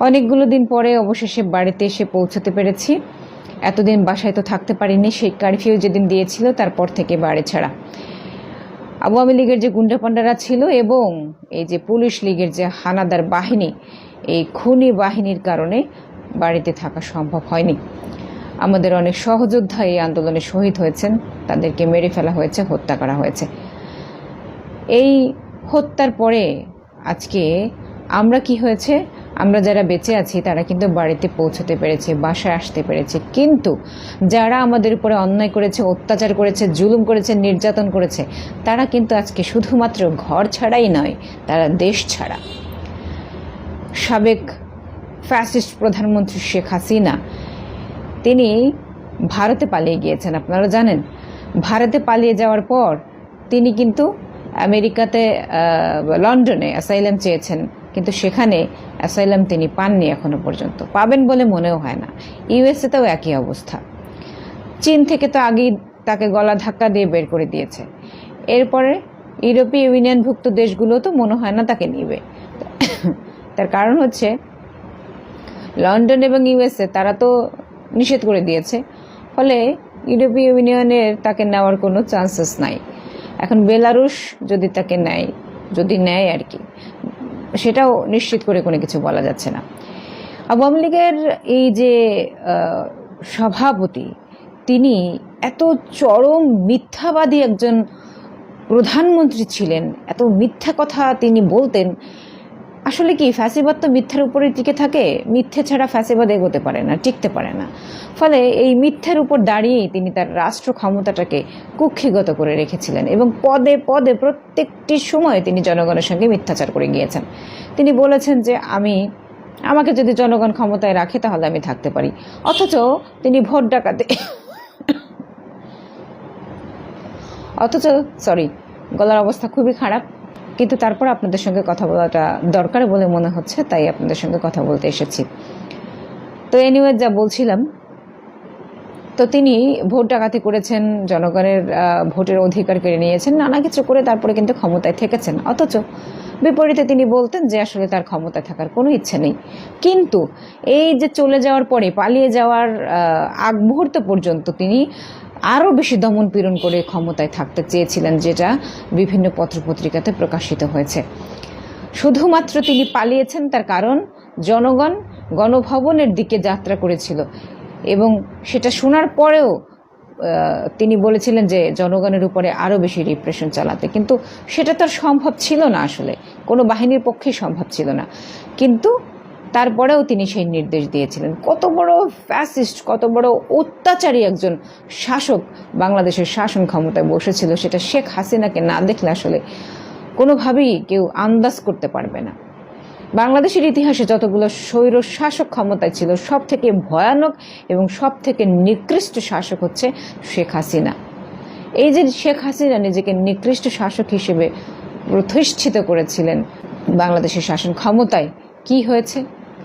অনেকগুলো দিন পরে অবশেষে বাড়িতে এসে পৌঁছতে পেরেছি। এতদিন বাসায় তো থাকতে পারিনি, সেই কারফিউ যেদিন দিয়েছিল তারপর থেকে বাড়ি ছাড়া। আওয়ামী লীগের যে গুন্ডাপান্ডারা ছিল এবং এই যে পুলিশ লীগের যে হানাদার বাহিনী, এই খুনি বাহিনীর কারণে বাড়িতে থাকা সম্ভব হয়নি। আমাদের অনেক সহযোদ্ধা এই আন্দোলনে শহীদ হয়েছেন, তাদেরকে মেরে ফেলা হয়েছে, হত্যা করা হয়েছে। এই হত্যার পরে আজকে আমরা কি হয়েছে, আমরা যারা বেঁচে আছি তারা কিন্তু বাড়িতে পৌঁছতে পেরেছি, বাসায় আসতে পেরেছি। কিন্তু যারা আমাদের উপরে অন্যায় করেছে, অত্যাচার করেছে, জুলুম করেছে, নির্যাতন করেছে, তারা কিন্তু আজকে শুধুমাত্র ঘর ছাড়াই নয়, তারা দেশ ছাড়া। সাবেক ফ্যাসিস্ট প্রধানমন্ত্রী শেখ হাসিনা তিনি ভারতে পালিয়ে গিয়েছেন, আপনারা জানেন। ভারতে পালিয়ে যাওয়ার পর তিনি কিন্তু আমেরিকাতে লন্ডনে অ্যাসাইলাম চেয়েছেন, কিন্তু সেখানে অ্যাসাইলাম তিনি পাননি, এখনো পর্যন্ত পাবেন বলে মনেও হয় না। ইউএসএতেও একই অবস্থা। চীন থেকে তো আগেই তাকে গলা ধাক্কা দিয়ে বের করে দিয়েছে। এরপরে ইউরোপীয় ইউনিয়নভুক্ত দেশগুলো তো মনে হয় না তাকে নিবে। তার কারণ হচ্ছে লন্ডন এবং ইউএসএ তারা তো নিষেধ করে দিয়েছে, ফলে ইউরোপীয় ইউনিয়নের তাকে নেওয়ার কোনো চান্সেস নাই। এখন বেলারুশ যদি তাকে নেয়, যদি নেয় আর কি, সেটাও নিশ্চিত করে কোনো কিছু বলা যাচ্ছে না। আওয়ামী লীগের এই যে সভাপতি, তিনি এত চরম মিথ্যাবাদী একজন প্রধানমন্ত্রী ছিলেন, এত মিথ্যা কথা তিনি বলতেন। আসলে কি ফ্যাসিবাদ তো মিথ্যার উপরে টিকে থাকে, মিথ্যে ছাড়া ফ্যাসিবাদ এগোতে পারে না, টিকতে পারে না। ফলে এই মিথ্যের উপর দাঁড়িয়েই তিনি তার রাষ্ট্র ক্ষমতাটাকে কুক্ষিগত করে রেখেছিলেন এবং পদে পদে প্রত্যেকটি সময়ে তিনি জনগণের সঙ্গে মিথ্যাচার করে গিয়েছেন। তিনি বলেছেন যে আমাকে যদি জনগণ ক্ষমতায় রাখে তাহলে আমি থাকতে পারি, অথচ তিনি ভোট ডাকাতে গলার অবস্থা খুবই খারাপ, কিন্তু তারপর আপনাদের সঙ্গে কথা বলাটা দরকার বলে মনে হচ্ছে, তাই আপনাদের সঙ্গে কথা বলতে এসেছি। তো এনিওয়ে, যা বলছিলাম, তো তিনি ভোট ডাকাতি করেছেন, জনগণের ভোটের অধিকার কেড়ে নিয়েছেন, নানা কিছু করে তারপরে কিন্তু ক্ষমতায় থেকেছেন। অথচ বিপরীতে তিনি বলতেন যে আসলে তার ক্ষমতায় থাকার কোনো ইচ্ছে নেই। কিন্তু এই যে চলে যাওয়ার পরে, পালিয়ে যাওয়ার আগ মুহূর্ত পর্যন্ত তিনি আরও বেশি দমন পীড়ন করে ক্ষমতায় থাকতে চেয়েছিলেন, যেটা বিভিন্ন পত্রপত্রিকাতে প্রকাশিত হয়েছে। শুধুমাত্র তিনি পালিয়েছেন তার কারণ জনগণ গণভবনের দিকে যাত্রা করেছিল এবং সেটা শোনার পরেও তিনি বলেছিলেন যে জনগণের উপরে আরও বেশি রিপ্রেশন চালাতে, কিন্তু সেটা তার সম্ভব ছিল না, আসলে কোনো বাহিনীর পক্ষেই সম্ভব ছিল না। কিন্তু তারপরেও তিনি সেই নির্দেশ দিয়েছিলেন। কত বড় ফ্যাসিস্ট, কত বড় অত্যাচারী একজন শাসক বাংলাদেশের শাসন ক্ষমতায় বসেছিল, সেটা শেখ হাসিনাকে না দেখলে আসলে কোনোভাবেই কেউ আন্দাজ করতে পারবে না। বাংলাদেশের ইতিহাসে যতগুলো স্বৈর শাসক ক্ষমতায় ছিল, সব থেকে ভয়ানক এবং সব থেকে নিকৃষ্ট শাসক হচ্ছে শেখ হাসিনা। এই যে শেখ হাসিনা নিজেকে নিকৃষ্ট শাসক হিসেবে প্রতিষ্ঠিত করেছিলেন বাংলাদেশের শাসন ক্ষমতায়, কি হয়েছে,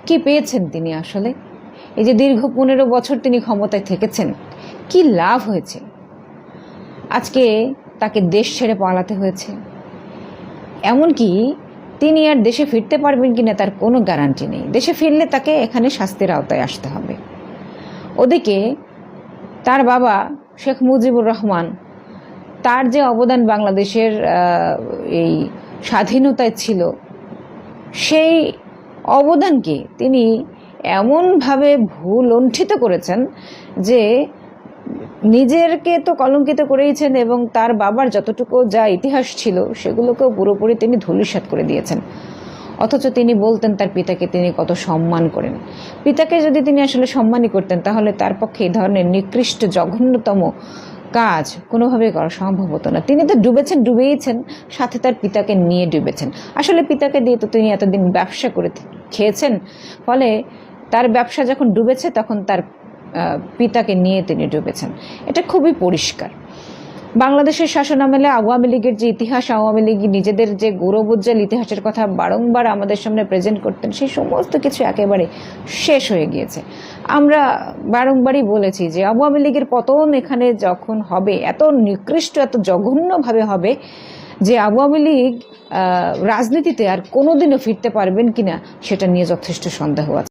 কি পেয়েছেন তিনি? আসলে এই যে দীর্ঘ 15 বছর তিনি ক্ষমতায় থেকেছেন, কি লাভ হয়েছে? আজকে তাকে দেশ ছেড়ে পালাতে হয়েছে। এমনকি তিনি আর দেশে ফিরতে পারবেন কিনা তার কোনো গ্যারান্টি নেই। দেশে ফিরলে তাকে এখানে শাস্তির আওতায় আসতে হবে। ওদিকে তার বাবা শেখ মুজিবুর রহমান, তার যে অবদান বাংলাদেশের এই স্বাধীনতায় ছিল, সেই অবদানকে তিনি এমনভাবে ভুলুণ্ঠিত করেছেন যে নিজেরকে তো কলঙ্কিত করেইছেন এবং তার বাবার যতটুকু যা ইতিহাস ছিল সেগুলোকেও পুরোপুরি তিনি ধূলিসাৎ করে দিয়েছেন। অথচ তিনি বলতেন তার পিতাকে তিনি কত সম্মান করেন। পিতাকে যদি তিনি আসলে সম্মানই করতেন তাহলে তার পক্ষে এই ধরনের নিকৃষ্ট জঘন্যতম কাজ কোনোভাবেই করা সম্ভব হতো না। তিনি তো ডুবেইছেন, সাথে তার পিতাকে নিয়ে ডুবেছেন। আসলে পিতাকে দিয়ে তো তিনি এতদিন ব্যবসা করে খেয়েছেন, ফলে তার ব্যবসা যখন ডুবেছে তখন তার পিতাকে নিয়ে তিনি ডুবেছেন। এটা খুবই পরিষ্কার। বাংলাদেশের শাসনামলে আওয়ামী লীগের যে ইতিহাস, আওয়ামী লীগ নিজেদের যে গৌরবোজ্জ্বল ইতিহাসের কথা বারংবার আমাদের সামনে প্রেজেন্ট করতেন, সেই সমস্ত কিছু একেবারে শেষ হয়ে গিয়েছে। আমরা বারংবারই বলেছি যে আওয়ামী লীগের পতন এখানে যখন হবে, এত নিকৃষ্ট, এত জঘন্যভাবে হবে যে আওয়ামী লীগ রাজনীতিতে আর কোনোদিনও ফিরতে পারবেন কিনা সেটা নিয়ে যথেষ্ট সন্দেহ আছে।